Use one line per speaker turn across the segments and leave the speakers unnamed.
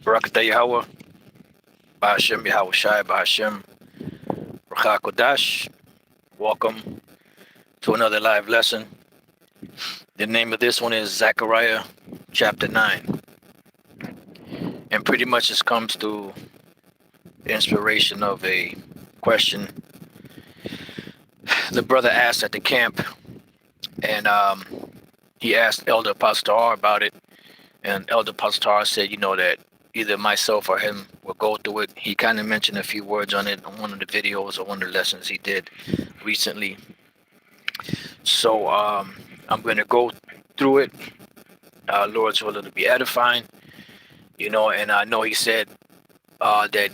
Barakatah Yahweh, Bahashem Yahweh Shai, Bahashem Rakha Kodash. Welcome to another live lesson. The name of this one is Zechariah chapter 9. And pretty much this comes through the inspiration of a question the brother asked at the camp. And he asked Elder Pastor about it. And Elder Pastor said, that either myself or him will go through it. He kind of mentioned a few words on it on one of the videos or one of the lessons he did recently. So I'm going to go through it. Lord's will to be edifying, and I know he said that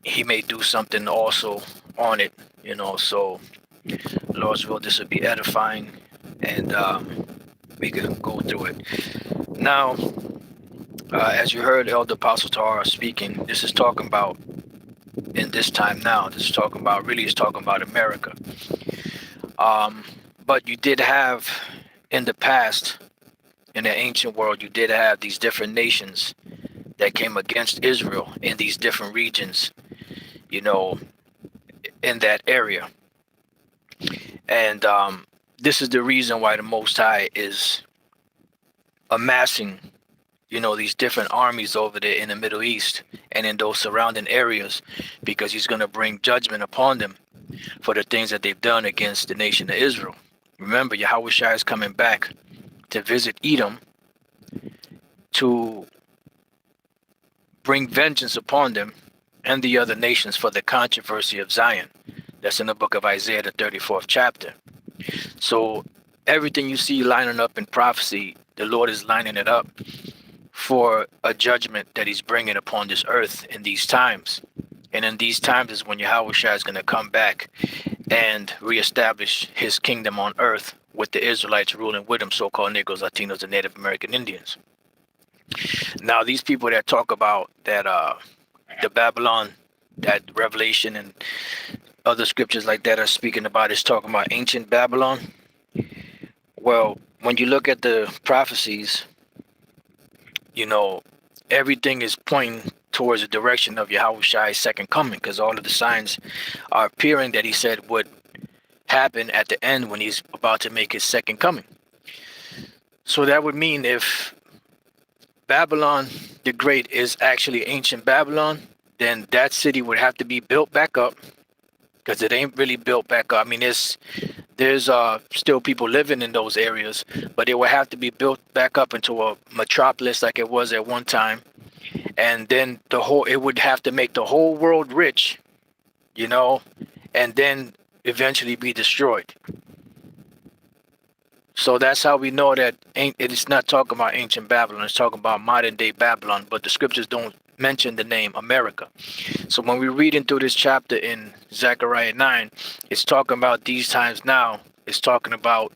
he may do something also on it, so Lord's will, this will be edifying, and we can go through it. Now, as you heard Elder Apostle Tara speaking, this is talking about in this time now. This is talking about, really is talking about America. But you did have in the past, in the ancient world, you did have these different nations that came against Israel in these different regions, in that area. And this is the reason why the Most High is amassing these different armies over there in the Middle East and in those surrounding areas, because he's going to bring judgment upon them for the things that they've done against the nation of Israel. Remember, Yahweh Shai is coming back to visit Edom to bring vengeance upon them and the other nations for the controversy of Zion. That's in the book of Isaiah, the 34th chapter. So everything you see lining up in prophecy, the Lord is lining it up for a judgment that he's bringing upon this earth in these times. And in these times is when Yahweh Shai is going to come back and reestablish his kingdom on earth with the Israelites ruling with him, so-called Negroes, Latinos, and Native American Indians. Now, these people that talk about that the Babylon, that Revelation and other scriptures like that are speaking about, is talking about ancient Babylon. Well, when you look at the prophecies, everything is pointing towards the direction of Yahweh Shai's second coming, because all of the signs are appearing that he said would happen at the end when he's about to make his second coming. So that would mean if Babylon the Great is actually ancient Babylon, then that city would have to be built back up, because it ain't really built back up. I mean, there's still people living in those areas, but it would have to be built back up into a metropolis like it was at one time. And then it would have to make the whole world rich, and then eventually be destroyed. So that's how we know that it's not talking about ancient Babylon. It's talking about modern day Babylon, but the scriptures don't mention the name America. So when we read into this chapter in Zechariah 9, it's talking about these times now. It's talking about,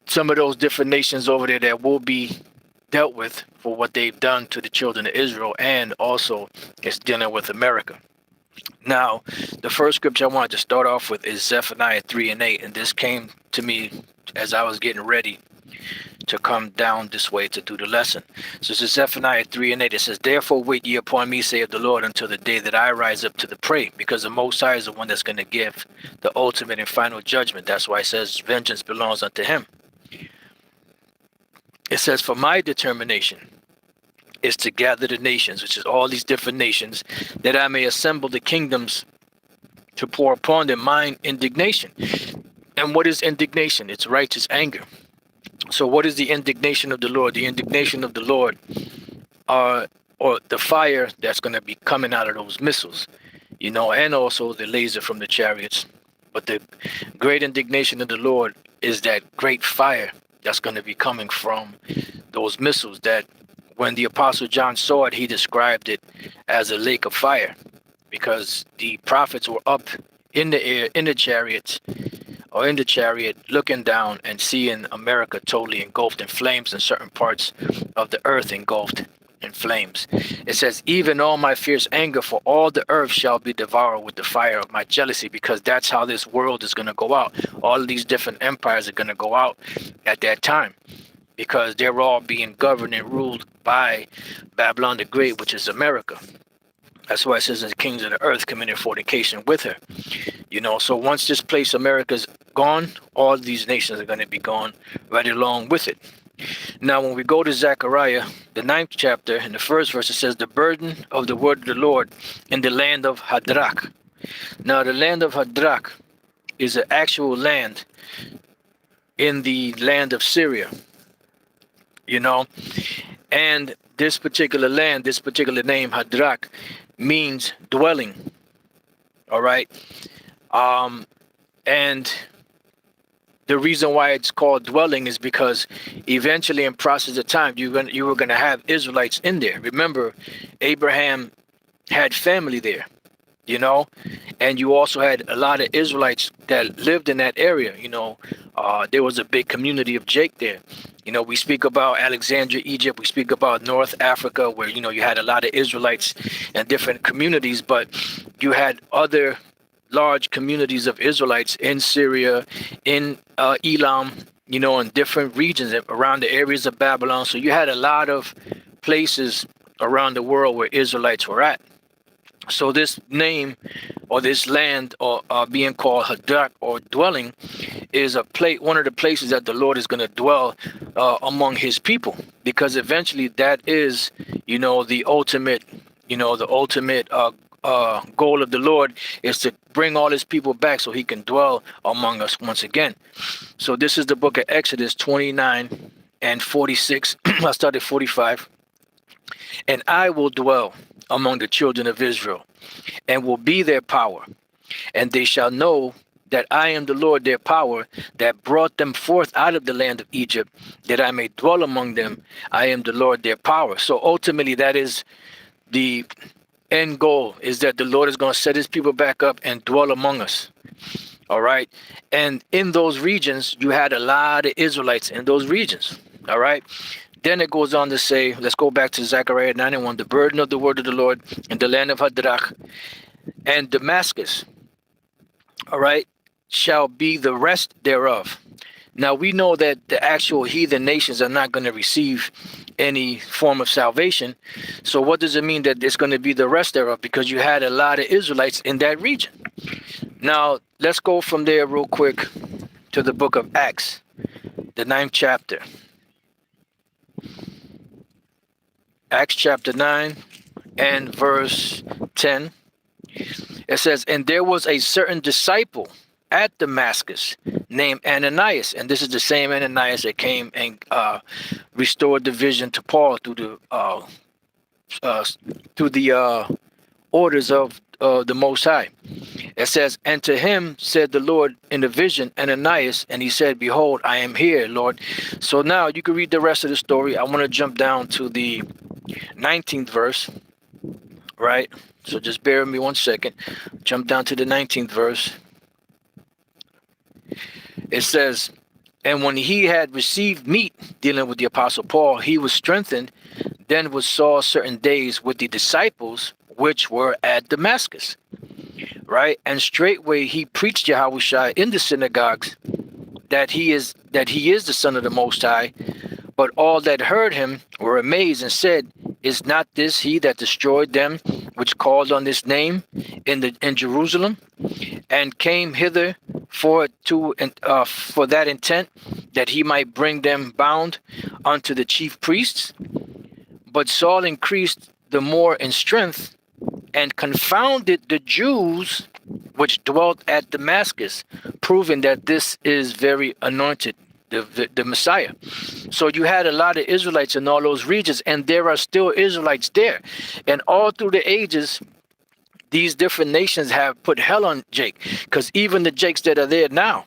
some of those different nations over there that will be dealt with for what they've done to the children of Israel, and also it's dealing with America. Now, the first scripture I wanted to start off with is Zephaniah 3:8, and this came to me as I was getting ready to come down this way to do the lesson. So this is Zephaniah 3:8. It says, "Therefore wait ye upon me, saith the Lord, until the day that I rise up to the prey," because the Most High is the one that's going to give the ultimate and final judgment. That's why it says vengeance belongs unto him. It says, "For my determination is to gather the nations," which is all these different nations, "that I may assemble the kingdoms to pour upon them mine indignation." And what is indignation? It's righteous anger. So what is the indignation of the Lord? The indignation of the Lord or the fire that's going to be coming out of those missiles, and also the laser from the chariots. But the great indignation of the Lord is that great fire that's going to be coming from those missiles, that when the Apostle John saw it, he described it as a lake of fire, because the prophets were up in the air, in the chariot, looking down and seeing America totally engulfed in flames, and certain parts of the earth engulfed in flames. It says, "Even all my fierce anger for all the earth shall be devoured with the fire of my jealousy," because that's how this world is going to go out. All of these different empires are going to go out at that time. because they're all being governed and ruled by Babylon the Great, which is America. That's why it says the kings of the earth committed fornication with her. So once this place, America's gone, all these nations are going to be gone right along with it. Now, when we go to Zechariah, the 9th chapter, in the first verse, it says, the burden of the word of the Lord in the land of Hadrach. Now, the land of Hadrach is an actual land in the land of Syria, and this particular land, this particular name, Hadrach, means dwelling. All right. And the reason why it's called dwelling is because eventually in process of time, you were going to have Israelites in there. Remember, Abraham had family there, and you also had a lot of Israelites that lived in that area. There was a big community of Jake there. We speak about Alexandria, Egypt. We speak about North Africa, where, you had a lot of Israelites and different communities, but you had other large communities of Israelites in Syria, in Elam, in different regions around the areas of Babylon. So you had a lot of places around the world where Israelites were at. So this name or this land or being called Hadrach or dwelling is one of the places that the Lord is going to dwell among his people, because eventually that is, the ultimate, goal of the Lord is to bring all his people back so he can dwell among us once again. So this is the book of Exodus 29 and 46. I started 45. And I will dwell among the children of Israel and will be their power. And they shall know that I am the Lord their power, that brought them forth out of the land of Egypt, that I may dwell among them. I am the Lord their power. So ultimately that is the end goal, is that the Lord is going to set his people back up and dwell among us. All right. And in those regions, you had a lot of Israelites in those regions. All right. Then it goes on to say, let's go back to Zechariah 9:1, the burden of the word of the Lord in the land of Hadrach and Damascus, all right, shall be the rest thereof. Now we know that the actual heathen nations are not going to receive any form of salvation. So what does it mean that it's going to be the rest thereof? Because you had a lot of Israelites in that region. Now let's go from there real quick to the book of Acts, the 9th chapter. Acts chapter 9 and verse 10. It says, and there was a certain disciple at Damascus named Ananias. And this is the same Ananias that came and restored the vision to Paul through the orders of the Most High. It says, and to him said the Lord in the vision, Ananias, and he said, behold, I am here, Lord. So now you can read the rest of the story. I want to jump down to the 19th verse, right? So just bear with me 1 second. Jump down to the 19th verse. It says, and when he had received meat, dealing with the apostle Paul, he was strengthened. Then was Saul certain days with the disciples which were at Damascus, right? And straightway he preached Yahushua in the synagogues, that he is the Son of the Most High. But all that heard him were amazed and said, is not this he that destroyed them which called on this name in Jerusalem, and came hither for that intent, that he might bring them bound unto the chief priests? But Saul increased the more in strength, and confounded the Jews which dwelt at Damascus, proving that this is very anointed, the Messiah. So you had a lot of Israelites in all those regions, and there are still Israelites there. And all through the ages, these different nations have put hell on Jake, because even the Jakes that are there now,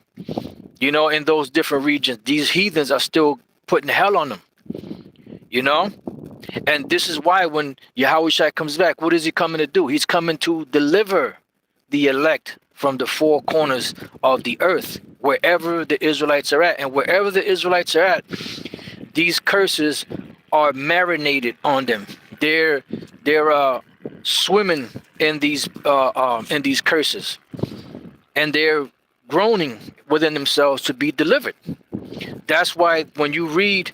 in those different regions, these heathens are still putting hell on them, And this is why when Yahushua comes back, what is he coming to do? He's coming to deliver the elect from the four corners of the earth, wherever the Israelites are at. And wherever the Israelites are at, these curses are marinated on them. They're swimming in these curses, and they're groaning within themselves to be delivered. That's why when you read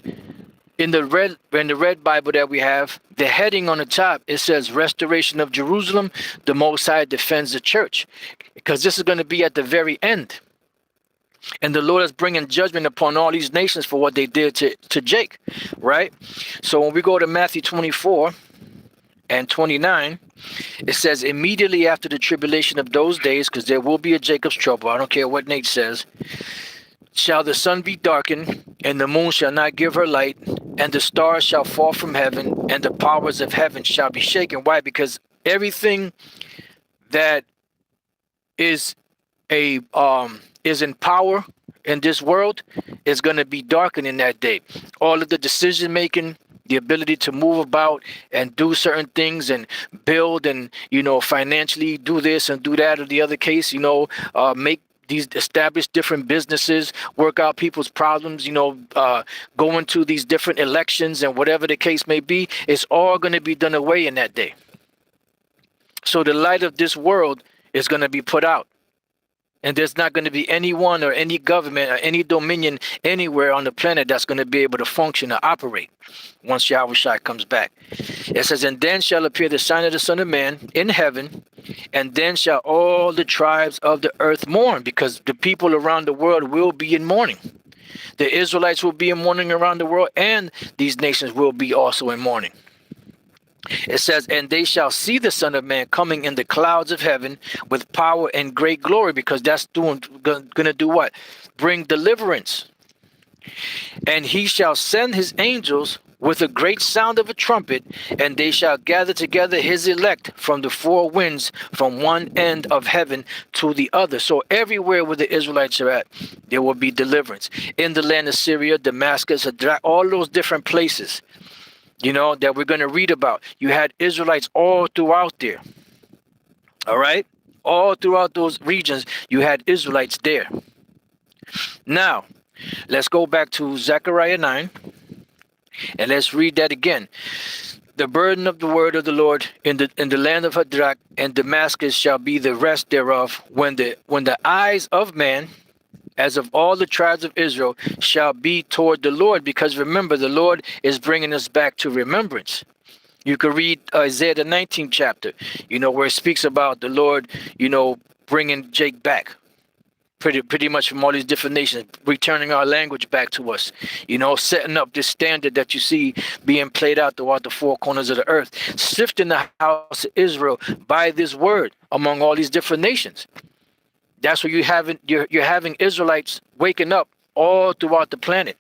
in the red Bible that we have, the heading on the top, it says restoration of Jerusalem. The Most High defends the church, because this is going to be at the very end. And the Lord is bringing judgment upon all these nations for what they did to Jake, right? So when we go to Matthew 24 and 29, it says, immediately after the tribulation of those days, because there will be a Jacob's trouble, I don't care what Nate says, shall the sun be darkened, and the moon shall not give her light, and the stars shall fall from heaven, and the powers of heaven shall be shaken. Why? Because everything that is in power in this world is going to be darkened in that day. All of the decision making, the ability to move about and do certain things and build and, financially do this and do that, or the other case, make these establish different businesses, work out people's problems, go into these different elections and whatever the case may be, it's all going to be done away in that day. So the light of this world is going to be put out. And there's not going to be anyone or any government or any dominion anywhere on the planet that's going to be able to function or operate once Yahweh Shai comes back. It says, and then shall appear the sign of the Son of Man in heaven, and then shall all the tribes of the earth mourn, because the people around the world will be in mourning. The Israelites will be in mourning around the world, and these nations will be also in mourning. It says, and they shall see the Son of Man coming in the clouds of heaven with power and great glory, because that's going to do what? Bring deliverance. And he shall send his angels with a great sound of a trumpet, and they shall gather together his elect from the four winds, from one end of heaven to the other. So everywhere where the Israelites are at, there will be deliverance. In the land of Syria, Damascus, all those different places, that we're going to read about. You had Israelites all throughout there. All right? All throughout those regions, you had Israelites there. Now, let's go back to Zechariah 9, and let's read that again. The burden of the word of the Lord in the land of Hadrach and Damascus shall be the rest thereof, when the eyes of man, as of all the tribes of Israel, shall be toward the Lord. Because remember, the Lord is bringing us back to remembrance. You can read Isaiah the 19th chapter, where it speaks about the Lord, bringing Jake back. Pretty much from all these different nations, returning our language back to us, setting up this standard that you see being played out throughout the four corners of the earth, sifting the house of Israel by this word among all these different nations. That's what you're having Israelites waking up all throughout the planet,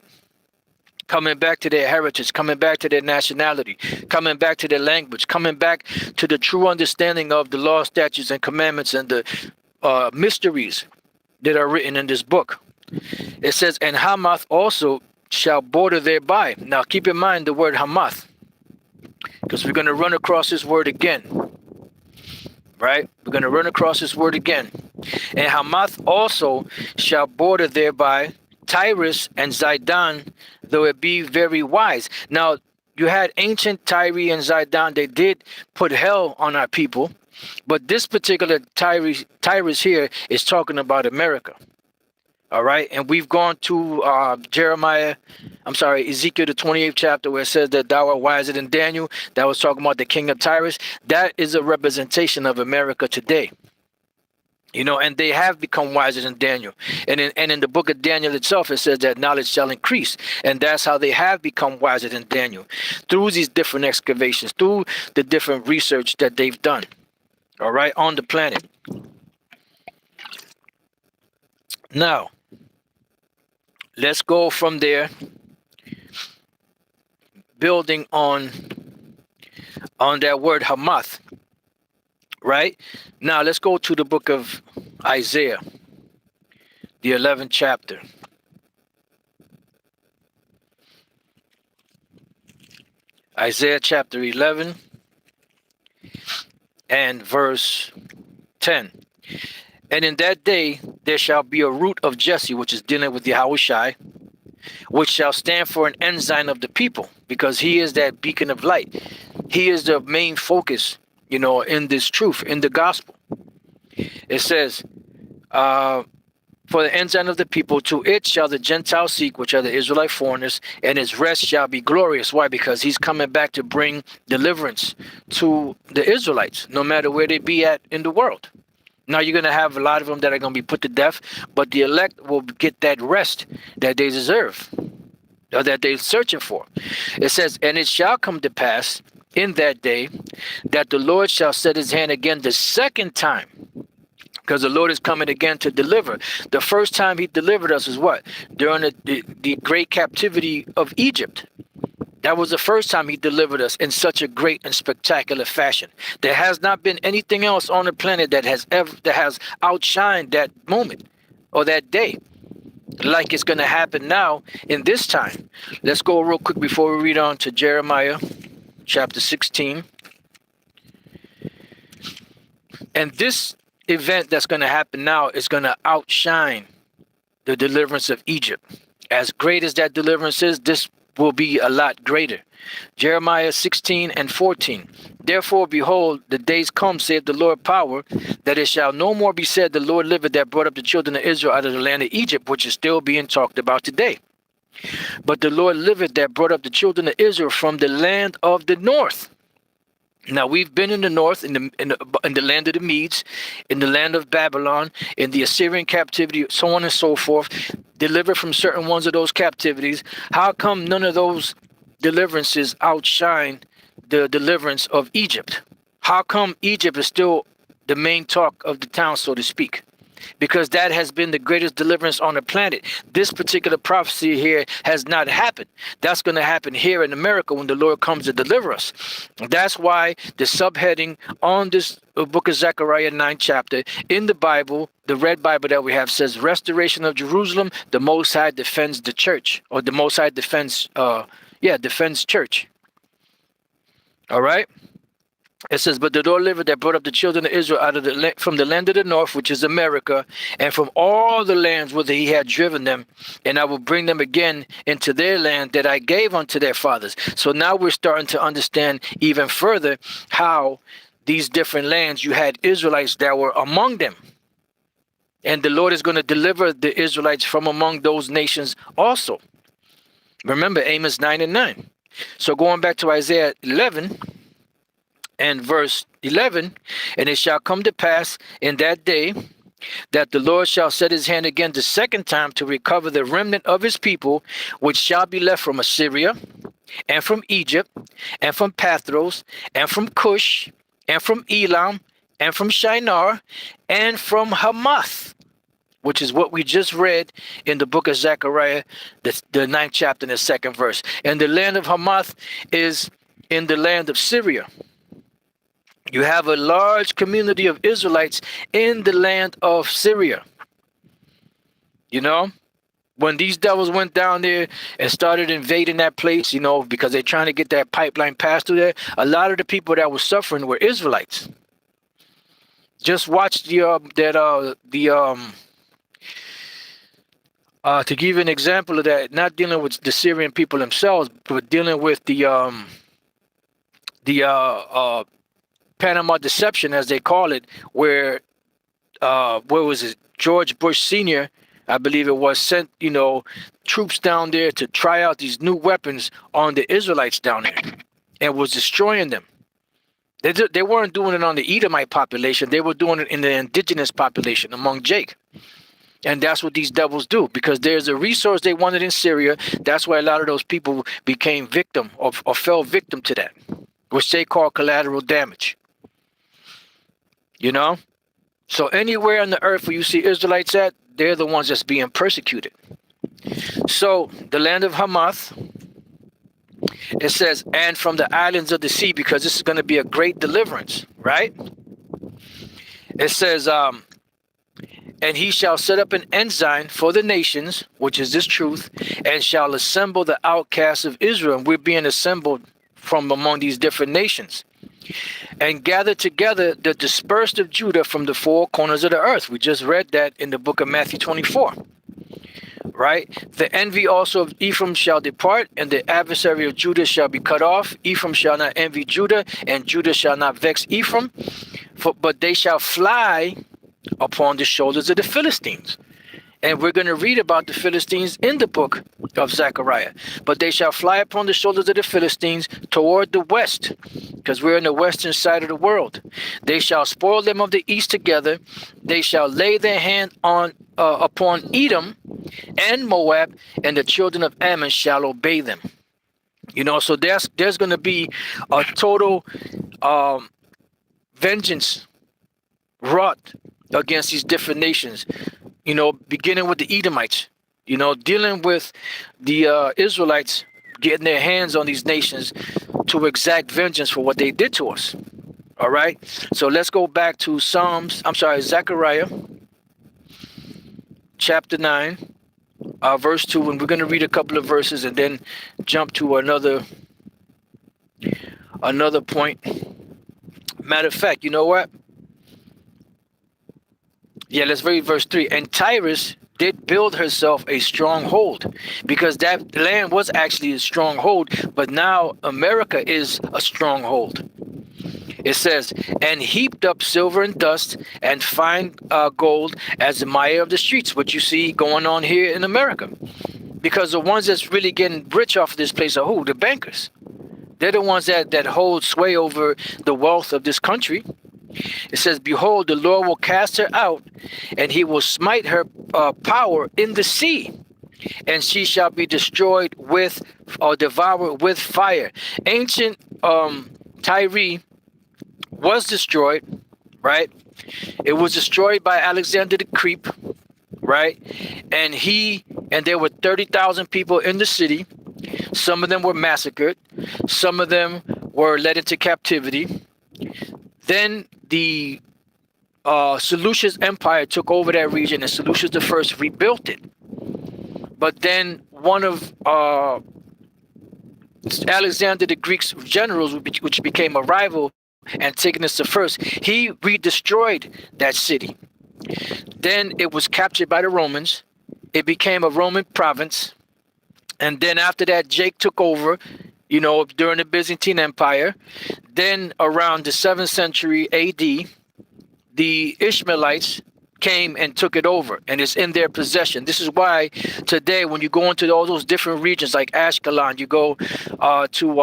coming back to their heritage, coming back to their nationality, coming back to their language, coming back to the true understanding of the law, statutes, and commandments, and the mysteries that are written in this book. It says, and Hamath also shall border thereby. Now keep in mind the word Hamath, because we're going to run across this word again. Right? We're going to run across this word again. And Hamath also shall border thereby Tyrus and Zidon, though it be very wise. Now, you had ancient Tyre and Zidon. They did put hell on our people. But this particular Tyrus here is talking about America. All right. And we've gone to Ezekiel the 28th chapter, where it says that thou art wiser than Daniel. That was talking about the king of Tyrus. That is a representation of America today. And they have become wiser than Daniel. And in the book of Daniel itself, it says that knowledge shall increase. And that's how they have become wiser than Daniel, through these different excavations, through the different research that they've done. All right, on the planet. Now, let's go from there, building on that word Hamath. Right? Now, let's go to the book of Isaiah, the 11th chapter. Isaiah chapter 11 and verse 10. And in that day there shall be a root of Jesse, which is dealing with Yahweh Shai, which shall stand for an ensign of the people, because he is that beacon of light. He is the main focus, in this truth, in the gospel. It says, for the ensign of the people. To it shall the Gentiles seek, which are the Israelite foreigners, and his rest shall be glorious. Why? Because he's coming back to bring deliverance to the Israelites, no matter where they be at in the world. Now you're going to have a lot of them that are going to be put to death, but the elect will get that rest that they deserve, or that they're searching for. It says, and it shall come to pass in that day that the Lord shall set his hand again the second time, because the Lord is coming again to deliver. The first time he delivered us is what? During the great captivity of Egypt. That was the first time he delivered us in such a great and spectacular fashion. There has not been anything else on the planet that has outshined that moment or that day, like it's going to happen now in this time. Let's go real quick before we read on to Jeremiah chapter 16. And this event that's going to happen now is going to outshine the deliverance of Egypt. As great as that deliverance is, this will be a lot greater. Jeremiah 16 and 14. Therefore, behold, the days come, saith the Lord power, that it shall no more be said, the Lord liveth, that brought up the children of Israel out of the land of Egypt, which is still being talked about today. But the Lord liveth, that brought up the children of Israel from the land of the north. Now we've been in the north, in the land of the Medes, in the land of Babylon, in the Assyrian captivity, so on and so forth, delivered from certain ones of those captivities. How come none of those deliverances outshine the deliverance of Egypt? How come Egypt is still the main talk of the town, so to speak? Because that has been the greatest deliverance on the planet. This particular prophecy here has not happened. That's going to happen here in America when the Lord comes to deliver us. That's why the subheading on this book of Zechariah 9 chapter in the Bible, the red Bible that we have, says restoration of Jerusalem, the Most High defends the church, or the Most High defends church. All right. It says, but the Lord liveth, that brought up the children of Israel out of from the land of the north, which is America, and from all the lands whither he had driven them, and I will bring them again into their land that I gave unto their fathers. So now we're starting to understand even further how these different lands, you had Israelites that were among them. And the Lord is going to deliver the Israelites from among those nations also. Remember Amos 9 and 9. So going back to Isaiah 11, and verse 11, and it shall come to pass in that day that the Lord shall set his hand again the second time to recover the remnant of his people, which shall be left from Assyria, and from Egypt, and from Pathros, and from Cush, and from Elam, and from Shinar, and from Hamath, which is what we just read in the book of Zechariah, the 9th chapter and the 2nd verse. And the land of Hamath is in the land of Syria. You have a large community of Israelites in the land of Syria. You know, when these devils went down there and started invading that place, you know, because they're trying to get that pipeline passed through there, a lot of the people that were suffering were Israelites. Just watch to give you an example of that, not dealing with the Syrian people themselves, but dealing with the Panama Deception, as they call it, where was it? George Bush Sr., I believe it was, sent, you know, troops down there to try out these new weapons on the Israelites down there and was destroying them. They weren't doing it on the Edomite population. They were doing it in the indigenous population among Jake. And that's what these devils do, because there's a resource they wanted in Syria. That's why a lot of those people became victim or fell victim to that, which they call collateral damage. You know? So anywhere on the earth where you see Israelites at, they're the ones that's being persecuted. So the land of Hamath, it says, and from the islands of the sea, because this is going to be a great deliverance, right? It says, and he shall set up an ensign for the nations, which is this truth, and shall assemble the outcasts of Israel. And we're being assembled from among these different nations, and gather together the dispersed of Judah from the four corners of the earth. We just read that in the book of Matthew 24, right? The envy also of Ephraim shall depart, and the adversary of Judah shall be cut off. Ephraim shall not envy Judah, and Judah shall not vex Ephraim, but they shall fly upon the shoulders of the Philistines. And we're going to read about the Philistines in the book of Zechariah. But they shall fly upon the shoulders of the Philistines toward the west, because we're in the western side of the world. They shall spoil them of the east together. They shall lay their hand on upon Edom and Moab, and the children of Ammon shall obey them. You know, so there's going to be a total vengeance wrought against these different nations. You know, beginning with the Edomites, you know, dealing with the Israelites, getting their hands on these nations to exact vengeance for what they did to us. All right. So let's go back to Zechariah chapter 9, verse 2. And we're going to read a couple of verses and then jump to another point. Matter of fact, you know what? Yeah, let's read verse 3. And Tyrus did build herself a stronghold, because that land was actually a stronghold, but now America is a stronghold. It says, and heaped up silver and dust and fine gold as the mire of the streets, what you see going on here in America. Because the ones that's really getting rich off of this place are who? The bankers. They're the ones that hold sway over the wealth of this country. It says, behold, the Lord will cast her out, and he will smite her power in the sea, and she shall be destroyed with, or devoured with fire. Ancient Tyre was destroyed, right? It was destroyed by Alexander the Creep, right? And there were 30,000 people in the city. Some of them were massacred. Some of them were led into captivity. Then the Seleucid Empire took over that region, and Seleucus I rebuilt it. But then one of Alexander the Greek's generals, which became a rival, Antigonus I, he redestroyed that city. Then it was captured by the Romans. It became a Roman province. And then after that, Jake took over, you know, during the Byzantine Empire. Then around the 7th century AD, the Ishmaelites came and took it over, and it's in their possession. This is why today, when you go into all those different regions like Ashkelon, you go to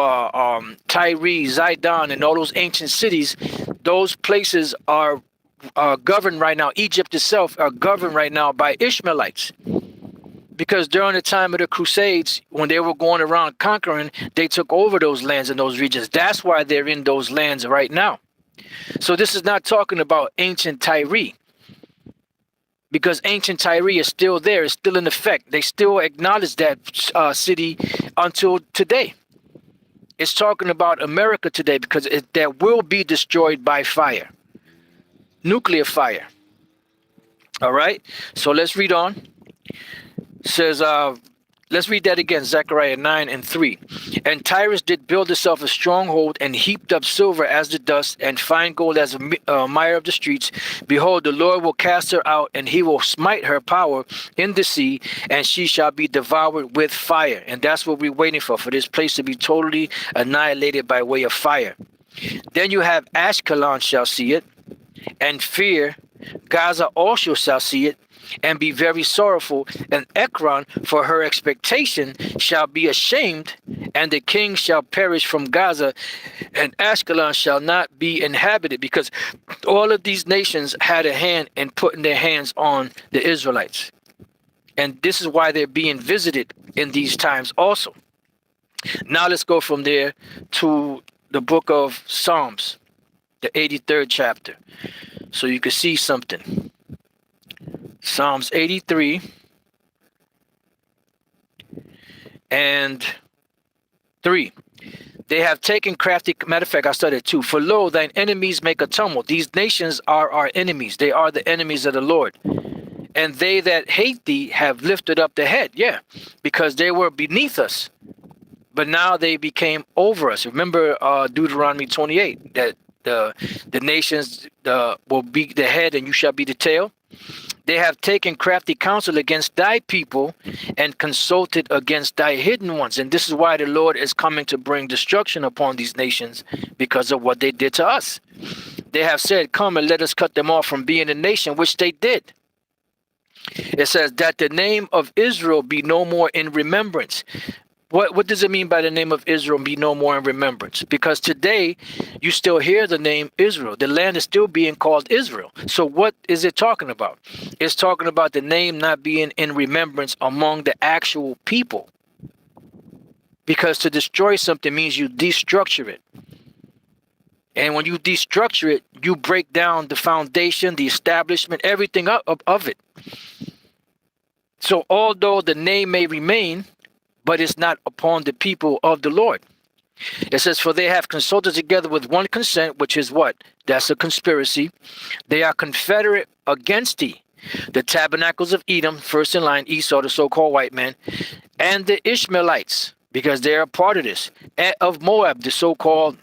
Tyre, Zidon, and all those ancient cities, those places are governed right now. Egypt itself are governed right now by Ishmaelites. Because during the time of the Crusades, when they were going around conquering, they took over those lands and those regions. That's why they're in those lands right now. So this is not talking about ancient Tyre, because ancient Tyre is still there. It's still in effect. They still acknowledge that city until today. It's talking about America today, because that will be destroyed by fire, nuclear fire. All right. So let's read on. Says, let's read that again, Zechariah 9 and 3. And Tyrus did build herself a stronghold, and heaped up silver as the dust, and fine gold as a mire of the streets. Behold, the Lord will cast her out, and he will smite her power in the sea, and she shall be devoured with fire. And that's what we're waiting for this place to be totally annihilated by way of fire. Then you have Ashkelon shall see it, and fear. Gaza also shall see it, and be very sorrowful, and Ekron for her expectation shall be ashamed, and the king shall perish from Gaza, and Ashkelon shall not be inhabited, because all of these nations had a hand in putting their hands on the Israelites. And this is why they're being visited in these times also. Now let's go from there to the book of Psalms, the 83rd chapter, so you can see something. Psalms 83 and 3. They have taken crafty, matter of fact, I started 2. For lo, thine enemies make a tumult. These nations are our enemies. They are the enemies of the Lord. And they that hate thee have lifted up the head. Yeah, because they were beneath us, but now they became over us. Remember Deuteronomy 28, that the nations will be the head and you shall be the tail. They have taken crafty counsel against thy people, and consulted against thy hidden ones. And this is why the Lord is coming to bring destruction upon these nations, because of what they did to us. They have said, come and let us cut them off from being a nation, which they did. It says that the name of Israel be no more in remembrance. What does it mean by the name of Israel be no more in remembrance? Because today you still hear the name Israel. The land is still being called Israel. So what is it talking about? It's talking about the name not being in remembrance among the actual people. Because to destroy something means you destructure it. And when you destructure it, you break down the foundation, the establishment, everything of it. So although the name may remain, but it's not upon the people of the Lord. It says, for they have consulted together with one consent, which is what? That's a conspiracy. They are confederate against thee. The tabernacles of Edom, first in line, Esau, the so-called white man, and the Ishmaelites, because they are a part of this, and of Moab, the so-called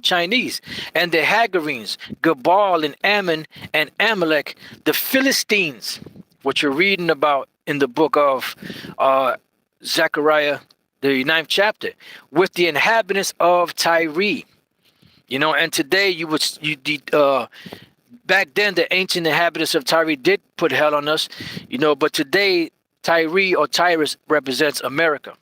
Chinese, and the Hagarenes, Gebal and Ammon and Amalek, the Philistines, what you're reading about in the book of Zechariah, the 9th chapter, with the inhabitants of Tyre. You know, and today back then the ancient inhabitants of Tyre did put hell on us, you know, but today Tyre or Tyrus represents America.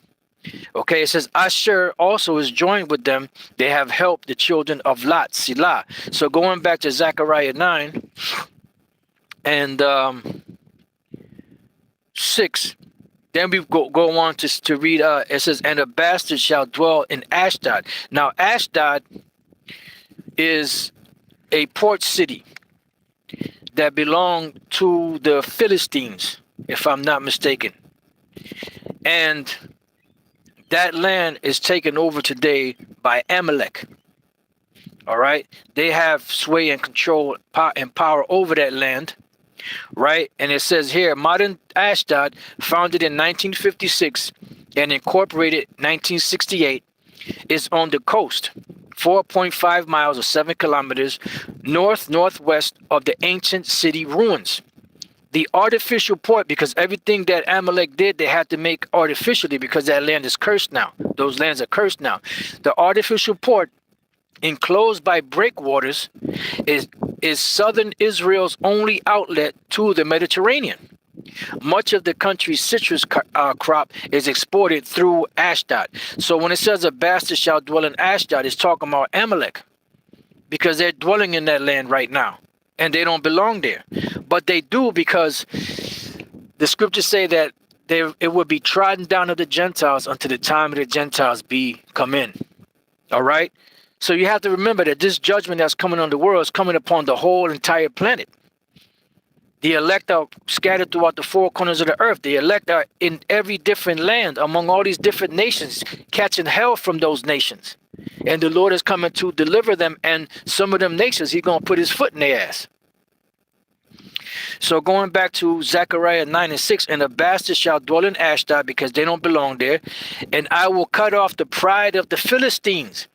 Okay, it says Asher also is joined with them. They have helped the children of Lot, Silah. So going back to Zechariah 9 and 6, then we go on to read, it says, and a bastard shall dwell in Ashdod. Now, Ashdod is a port city that belonged to the Philistines, if I'm not mistaken. And that land is taken over today by Amalek. All right. They have sway and control and power over that land. Right. And it says here, modern Ashdod, founded in 1956 and incorporated 1968, is on the coast, 4.5 miles or 7 kilometers northwest of the ancient city ruins. The artificial port, because everything that Amalek did, they had to make artificially because that land is cursed now. Those lands are cursed now. The artificial port, enclosed by breakwaters, is southern Israel's only outlet to the Mediterranean. Much of the country's citrus crop is exported through Ashdod. So when it says a bastard shall dwell in Ashdod, it's talking about Amalek, because they're dwelling in that land right now. And they don't belong there. But they do, because the scriptures say that it would be trodden down of the Gentiles until the time of the Gentiles come in. All right? So you have to remember that this judgment that's coming on the world is coming upon the whole entire planet. The elect are scattered throughout the four corners of the earth. The elect are in every different land among all these different nations, catching hell from those nations. And the Lord is coming to deliver them, and some of them nations, he's going to put his foot in their ass. So going back to Zechariah 9 and 6, and the bastard shall dwell in Ashdod, because they don't belong there. And I will cut off the pride of the Philistines.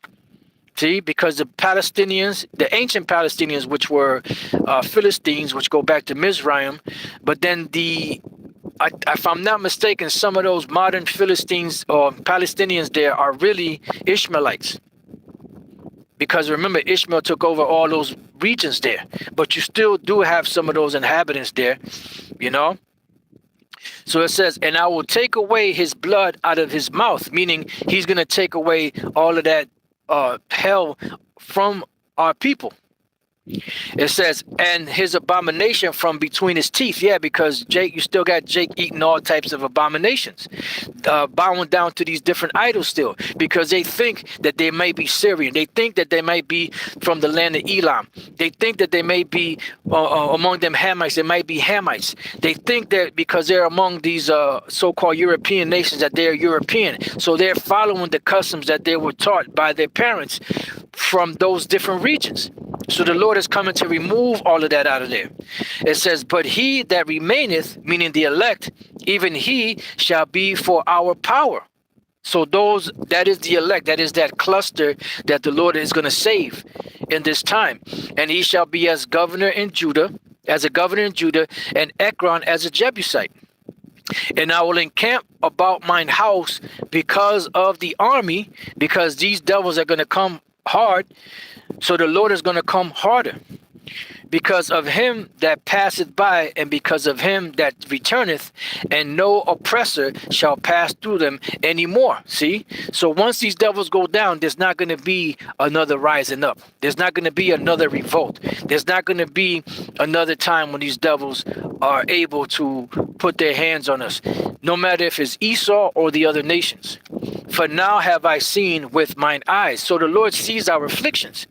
See, because the Palestinians, the ancient Palestinians, which were Philistines, which go back to Mizraim, but then if I'm not mistaken, some of those modern Philistines or Palestinians there are really Ishmaelites. Because remember, Ishmael took over all those regions there, but you still do have some of those inhabitants there, you know. So it says, and I will take away his blood out of his mouth, meaning he's going to take away all of that hell from our people. It says, and his abomination from between his teeth. Yeah, because Jake, you still got Jake eating all types of abominations, bowing down to these different idols still, because they think that they may be Syrian. They think that they might be from the land of Elam. They think that they may be among them Hamites. They might be Hamites. They think that because they're among these so-called European nations that they're European. So they're following the customs that they were taught by their parents from those different regions. So the Lord is coming to remove all of that out of there. It says, but he that remaineth, meaning the elect, even he shall be for our power. So that is the elect, that is that cluster that the Lord is going to save in this time. And he shall be as governor in Judah, and Ekron as a Jebusite. And I will encamp about mine house because of the army, because these devils are going to come hard. So the Lord is going to come harder. because of him that passeth by, and because of him that returneth, and no oppressor shall pass through them anymore. See? So once these devils go down, there's not going to be another rising up. There's not going to be another revolt. There's not going to be another time when these devils are able to put their hands on us, no matter if it's Esau or the other nations. For now have I seen with mine eyes. So the Lord sees our afflictions.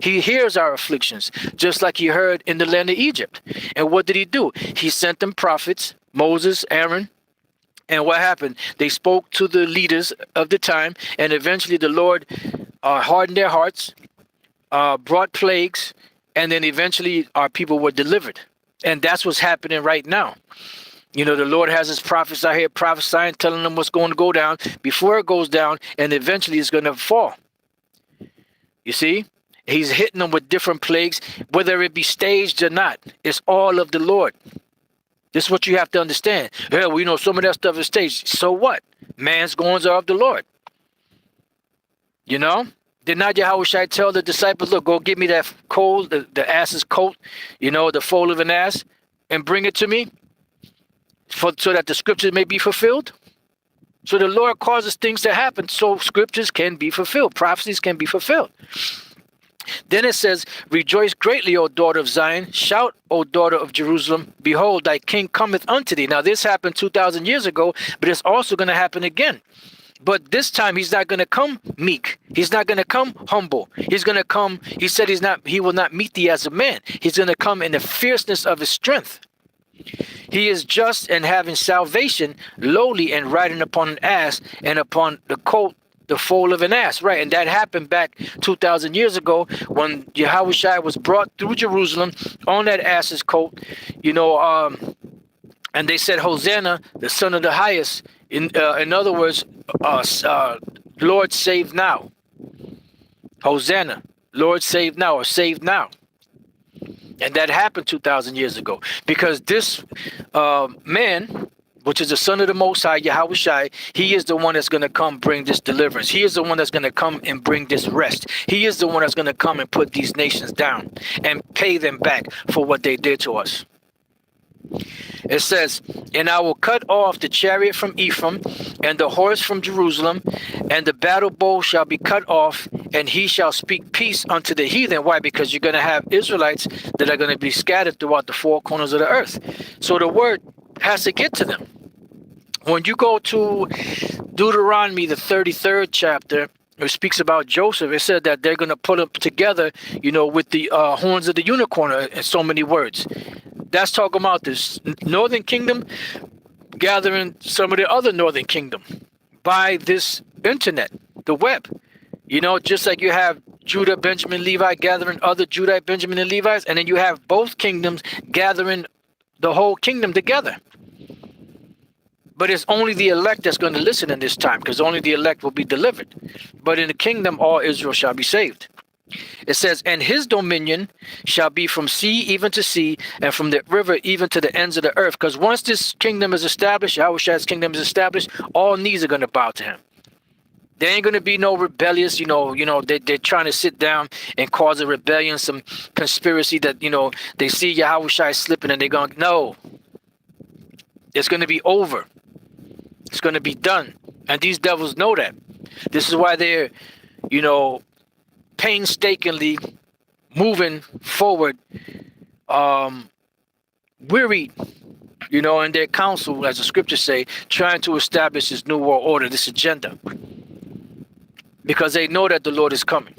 He hears our afflictions, just like he heard in the land of Egypt. And what did he do? He sent them prophets, Moses, Aaron. And what happened? They spoke to the leaders of the time, and eventually the Lord hardened their hearts, brought plagues, and then eventually our people were delivered. And that's what's happening right now. You know, the Lord has his prophets out here prophesying, telling them what's going to go down before it goes down, and eventually it's going to fall. You see? He's hitting them with different plagues, whether it be staged or not. It's all of the Lord. This is what you have to understand. Yeah, we know some of that stuff is staged. So what? Man's goings are of the Lord. You know? Did not Yahushua tell the disciples, look, go get me that coal, the ass's coat, you know, the foal of an ass, and bring it to me so that the scriptures may be fulfilled? So the Lord causes things to happen so scriptures can be fulfilled. Prophecies can be fulfilled. Then it says, rejoice greatly, O daughter of Zion. Shout, O daughter of Jerusalem. Behold, thy king cometh unto thee. Now, this happened 2,000 years ago, but it's also going to happen again. But this time, he's not going to come meek. He's not going to come humble. He's going to come, he said he will not meet thee as a man. He's going to come in the fierceness of his strength. He is just and having salvation, lowly and riding upon an ass, and upon the colt, the foal of an ass, right? And that happened back 2,000 years ago when Yahushua was brought through Jerusalem on that ass's coat, you know, and they said, Hosanna, the son of the highest. In other words, Lord, save now. Hosanna, Lord, save now, or save now. And that happened 2,000 years ago because this man, which is the son of the Most High, Yahushua, he is the one that's going to come bring this deliverance. He is the one that's going to come and bring this rest. He is the one that's going to come and put these nations down and pay them back for what they did to us. It says, and I will cut off the chariot from Ephraim and the horse from Jerusalem, and the battle bow shall be cut off, and he shall speak peace unto the heathen. Why? Because you're going to have Israelites that are going to be scattered throughout the four corners of the earth. So the word has to get to them. When you go to Deuteronomy, the 33rd chapter, it speaks about Joseph. It said that they're going to put them together, you know, with the horns of the unicorn in so many words. That's talking about this northern kingdom gathering some of the other northern kingdom by this internet, the web. You know, just like you have Judah, Benjamin, Levi gathering other Judah, Benjamin, and Levites, and then you have both kingdoms gathering the whole kingdom together. But it's only the elect that's going to listen in this time, because only the elect will be delivered. But in the kingdom, all Israel shall be saved. It says, and his dominion shall be from sea even to sea, and from the river even to the ends of the earth. Because once this kingdom is established, Yahushua's kingdom is established, all knees are going to bow to him. There ain't going to be no rebellious, they're trying to sit down and cause a rebellion, some conspiracy that, they see Yahushua slipping and they're going, no. It's going to be over. It's going to be done. And these devils know that. This is why they're, painstakingly moving forward, wearied, in their council, as the scriptures say, trying to establish this new world order, this agenda. Because they know that the Lord is coming.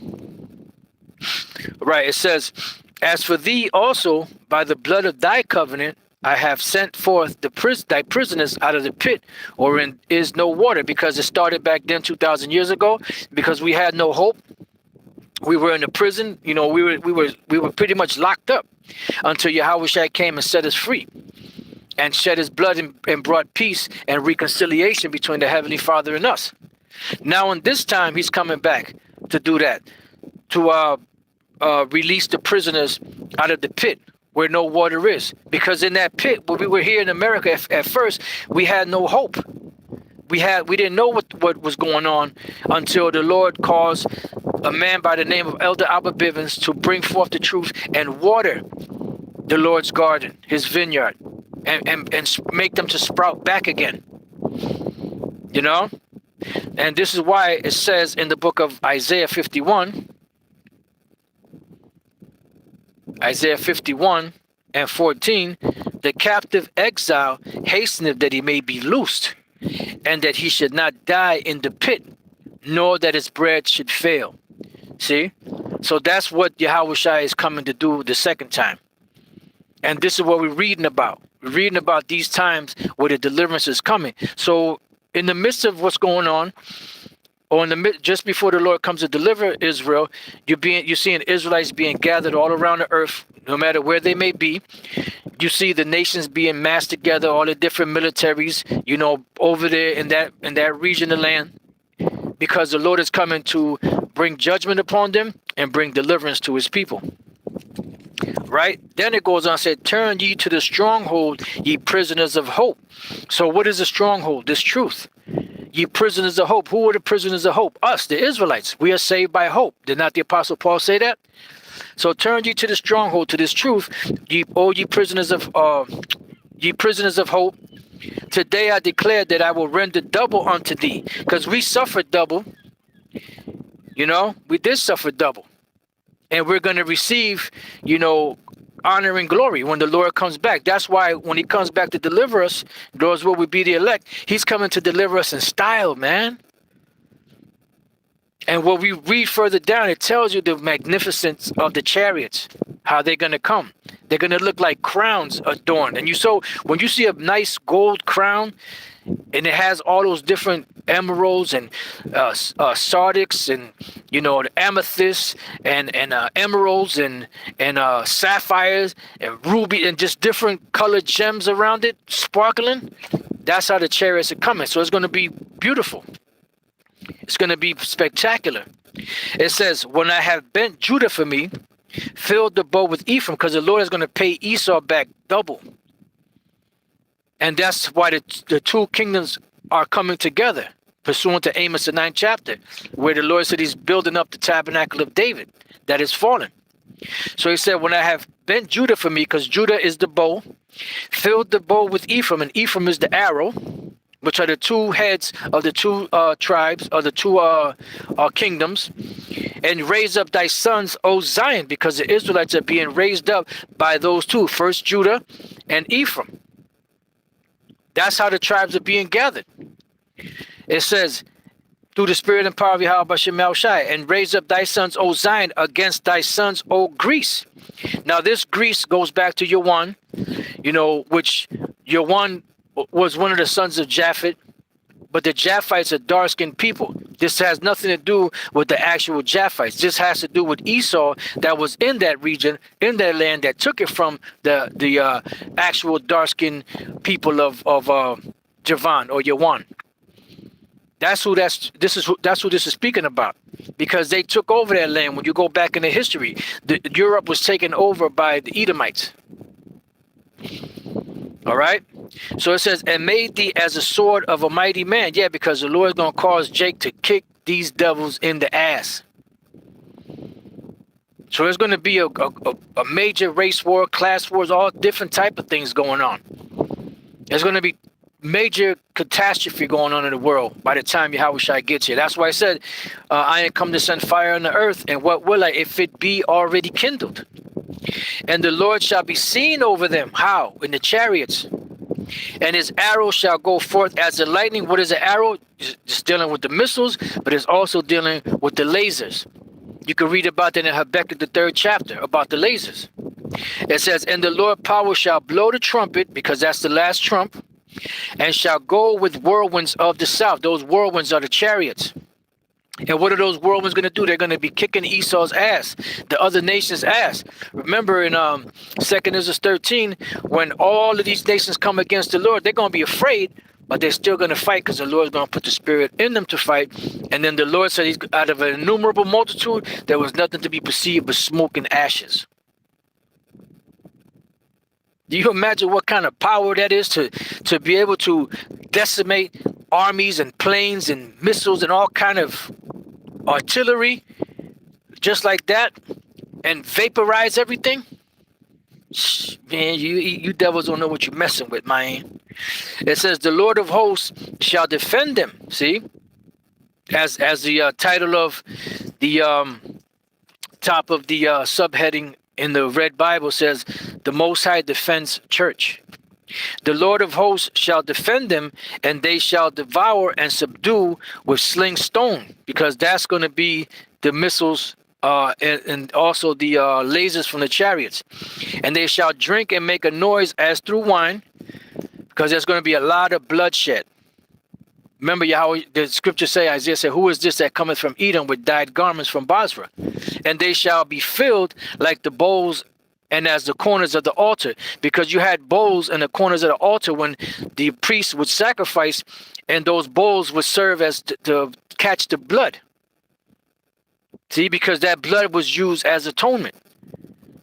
Right, it says, as for thee also, by the blood of thy covenant, I have sent forth thy prisoners out of the pit, wherein is no water, because it started back then 2,000 years ago, because we had no hope. We were in a prison, we were pretty much locked up until Yahushua came and set us free and shed his blood and brought peace and reconciliation between the Heavenly Father and us. Now in this time, he's coming back to do that, to release the prisoners out of the pit where no water is. Because in that pit, when we were here in America at first, we had no hope. We didn't know what was going on until the Lord caused a man by the name of Elder Albert Bivens to bring forth the truth, and water the Lord's garden, his vineyard, and make them to sprout back again. You know? And this is why it says in the book of Isaiah 51 and 14, the captive exile hasteneth that he may be loosed, and that he should not die in the pit, nor that his bread should fail. See? So that's what Yahushua is coming to do the second time. And this is what we're reading about. We're reading about these times where the deliverance is coming. So in the midst of what's going on, or in the just before the Lord comes to deliver Israel, you're seeing Israelites being gathered all around the earth, no matter where they may be. You see the nations being massed together, all the different militaries, you know, over there in that region of land, because the Lord is coming to bring judgment upon them and bring deliverance to his people. Right? Then it goes on and said, turn ye to the stronghold, ye prisoners of hope. So what is a stronghold? This truth. Ye prisoners of hope. Who are the prisoners of hope? Us, the Israelites. We are saved by hope. Did not the Apostle Paul say that? So turn ye to the stronghold, to this truth, ye prisoners of hope. Today I declare that I will render double unto thee. Because we suffered double. You know, we did suffer double. And we're going to receive, you know, honor and glory when the Lord comes back. That's why when he comes back to deliver us, those will be the elect. He's coming to deliver us in style, man. And when we read further down, it tells you the magnificence of the chariots, how they're going to come. They're going to look like crowns adorned. And when you see a nice gold crown, and it has all those different emeralds and sardics and, you know, the amethyst and emeralds and sapphires and ruby and just different colored gems around it, sparkling. That's how the chariots are coming. So it's going to be beautiful. It's going to be spectacular. It says, when I have bent Judah for me, filled the bow with Ephraim, because the Lord is going to pay Esau back double. And that's why the two kingdoms are coming together, pursuant to Amos, the 9th chapter, where the Lord said he's building up the tabernacle of David that is fallen. So he said, when I have bent Judah for me, because Judah is the bow, filled the bow with Ephraim, and Ephraim is the arrow, which are the two heads of the two tribes, or the two kingdoms, and raise up thy sons, O Zion, because the Israelites are being raised up by those two, first Judah and Ephraim. That's how the tribes are being gathered. It says, through the spirit and power of Yahweh Bashem Shai, and raise up thy sons, O Zion, against thy sons, O Greece. Now this Greece goes back to Yawan, you know, which Yawan was one of the sons of Japhet, but the Japhites are dark-skinned people. This has nothing to do with the actual Japhites. This has to do with Esau that was in that region, in that land, that took it from the actual dark-skinned people of Javan or Yawan. That's who this is speaking about, because they took over that land. When you go back in the history, Europe was taken over by the Edomites. All right. So it says, and made thee as a sword of a mighty man. Yeah, because the Lord is going to cause Jake to kick these devils in the ass. So there's going to be a major race war, class wars, all different type of things going on. There's going to be major catastrophe going on in the world by the time Yahushua gets here. That's why I said, I ain't come to send fire on the earth, and what will I if it be already kindled? And the Lord shall be seen over them. How? In the chariots. And his arrow shall go forth as the lightning. What is an arrow? It's dealing with the missiles, but it's also dealing with the lasers. You can read about that in Habakkuk, the 3rd chapter, about the lasers. It says, and the Lord power shall blow the trumpet, because that's the last trump, and shall go with whirlwinds of the south. Those whirlwinds are the chariots. And what are those whirlwinds going to do? They're going to be kicking Esau's ass, the other nations' ass. Remember in 2nd Ezra 13, when all of these nations come against the Lord, they're going to be afraid, but they're still going to fight, because the Lord's going to put the spirit in them to fight. And then the Lord said, out of an innumerable multitude, there was nothing to be perceived but smoke and ashes. Do you imagine what kind of power that is to be able to decimate armies and planes and missiles and all kind of artillery just like that and vaporize everything? Man, you devils don't know what you're messing with, man. It says the Lord of hosts shall defend them. See, as the title of the top of the subheading in the Red Bible says, the Most High defends church. The Lord of hosts shall defend them, and they shall devour and subdue with sling stone, because that's going to be the missiles and also the lasers from the chariots. And they shall drink and make a noise as through wine, because there's going to be a lot of bloodshed. Remember how the scripture say, Isaiah said, who is this that cometh from Edom with dyed garments from Basra? And they shall be filled like the bowls and as the corners of the altar, because you had bowls in the corners of the altar when the priest would sacrifice, and those bowls would serve as to catch the blood. See, because that blood was used as atonement.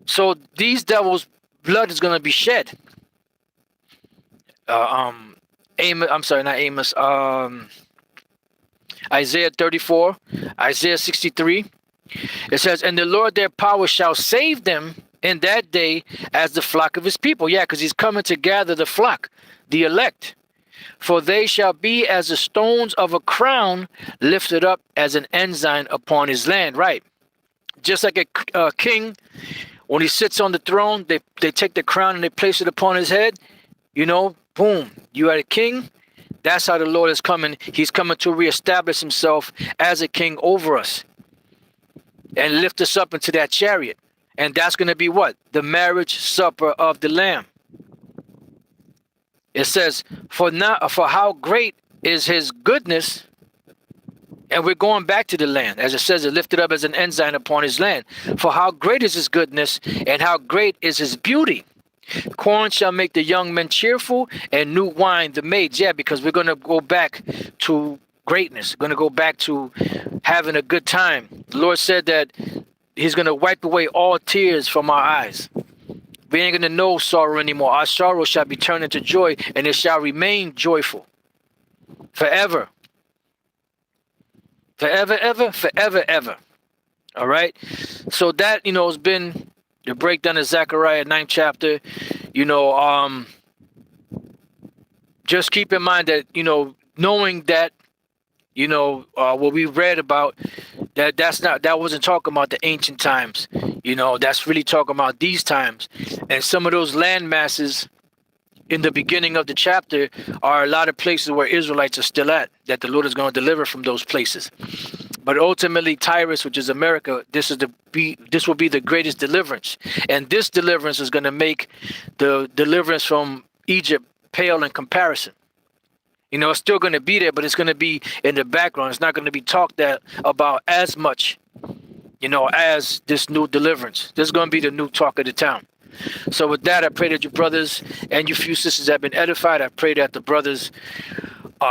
So these devils' blood is going to be shed. Amos, I'm sorry, not Amos. Isaiah 34, Isaiah 63. It says, and the Lord their power shall save them in that day as the flock of his people. Yeah, because he's coming to gather the flock, the elect. For they shall be as the stones of a crown lifted up as an ensign upon his land. Right. Just like a king, when he sits on the throne, they take the crown and they place it upon his head. You know, boom, you are a king. That's how the Lord is coming. He's coming to reestablish himself as a king over us and lift us up into that chariot. And that's going to be what? The marriage supper of the Lamb. It says, for how great is his goodness. And we're going back to the land. As it says, it lifted up as an ensign upon his land. For how great is his goodness, and how great is his beauty. Corn shall make the young men cheerful, and new wine the maids. Yeah, because we're going to go back to greatness. We're going to go back to having a good time. The Lord said that he's going to wipe away all tears from our eyes. We ain't going to know sorrow anymore. Our sorrow shall be turned into joy, and it shall remain joyful forever. Forever, ever, forever, ever. All right. So that, has been the breakdown of Zechariah 9th chapter. Just keep in mind that, knowing that, what we read about, that wasn't talking about the ancient times. That's really talking about these times. And some of those land masses in the beginning of the chapter are a lot of places where Israelites are still at, that the Lord is going to deliver from those places. But ultimately, Tyrus, which is America, this will be the greatest deliverance. And this deliverance is going to make the deliverance from Egypt pale in comparison. It's still going to be there, but it's going to be in the background. It's not going to be talked about as much, as this new deliverance. This is going to be the new talk of the town. So with that, I pray that your brothers and your few sisters have been edified. I pray that the brother's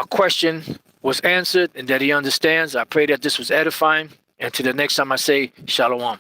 question was answered and that he understands. I pray that this was edifying. And to the next time I say, Shalom.